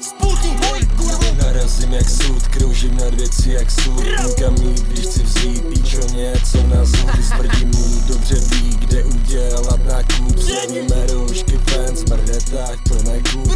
Sputnik tvoj kurvu. Narazím jak soud, kroužím nad věci jak sůl. Kam jít, když chci vzít píčo něco na zub. Smrdí mý, dobře ví, kde udělat nákup. Zvedíme roušky, fans, smrde, tak to nekůp.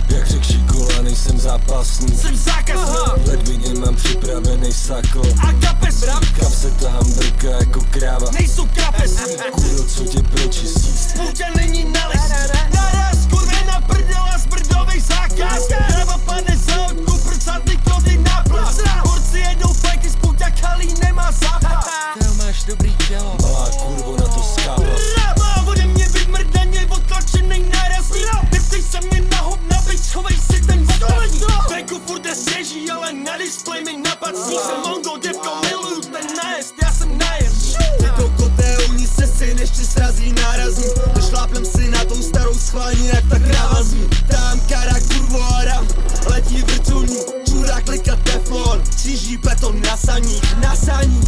Jak řek Šikola, nejsem zápasník, Jsem zákazník. ledvině mám připravený sakl. A kapesník. Kapse tahám brka jako kráva. Nejsou kapesní. Kurvo, co tě pročistí? Spouťa není na lesní. Naraz kurve na prdela z brdovej zákaz. Hrava padne za hodku, prcatný kody na plas. Borci jedou fajky, spouťa kalí nemá zápas. Teo, máš dobrý tělo. Malá kurvo, na to skápas. Má ode mě vymrdaně otlačenej nárazník. Neptej se mě na hovna, byť schovej si ten vodolník. Venku furt je svěží, ale na displej mi napacník. Jsem mongo, děvko, miluju ten nájezd, já jsem nájezd. Tyto koteo, ní se syn, ještě srazí nárazník. Došláplem si na tou starou schválně, jak ta kráva zní. Tam kara, kurvo, adam, letí vrtulník. Čurák, klika, teflon, kříží beton, nasání,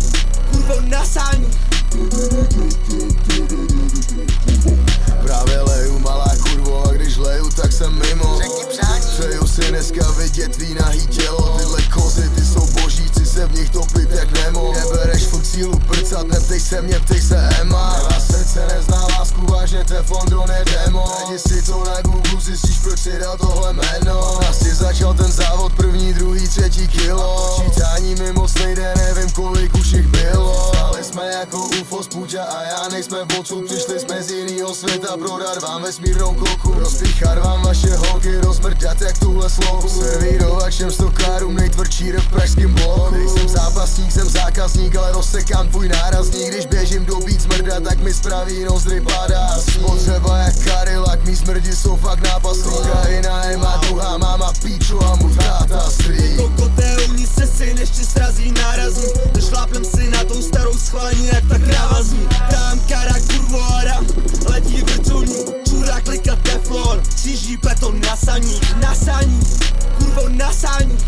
kurvo, nasání. Právě leju, malá kurvo, a když leju, tak jsem mimo. Přeju si dneska vidět tvý nahý tělo. Tyhle kozy, ty jsou boží, chci se v nich topit jak Nemo. Nebereš furt sílu prcat, neptej se mě, ptej se Emma. Má srdce nezná lásku, vážně teflon do nedemo. Najdi si to na Google, zjistíš, proč si dal tohle jméno. Asi začal ten závod, první, druhý, třetí kilo. Počítání mi moc nejde, nevím kolik už jich bylo. Ale jsme jako UFO, Spúťa a já nejsme odsud. Přišli jsme z jinýho světa prodat vám vesmírnou koku. Rozpíchat vám vaše holky, rozmrdat jak tuhle sloku. Servírovat všem stokárům nejtvrdší rap v pražským bloku. Nejsem zápasník, jsem zákazník, ale rozsekám tvůj nárazník. Když běžím do beat smrda, tak mi spraví nozdry padá. Spotřeba jak Cadillac, mý smrdi jsou fakt nápasný. Krajina je má druhá máma, píčo a můj táta strý. Kokoteo, ní se syn, ještě srazí nárazník. Došláplem si na tou starou schválně, jak ta kráva zní. Tam kara, kurvo, adam, letí vrtulník. Čurák, klika, teflon, kříží beton, nasání, kurvo, nasání.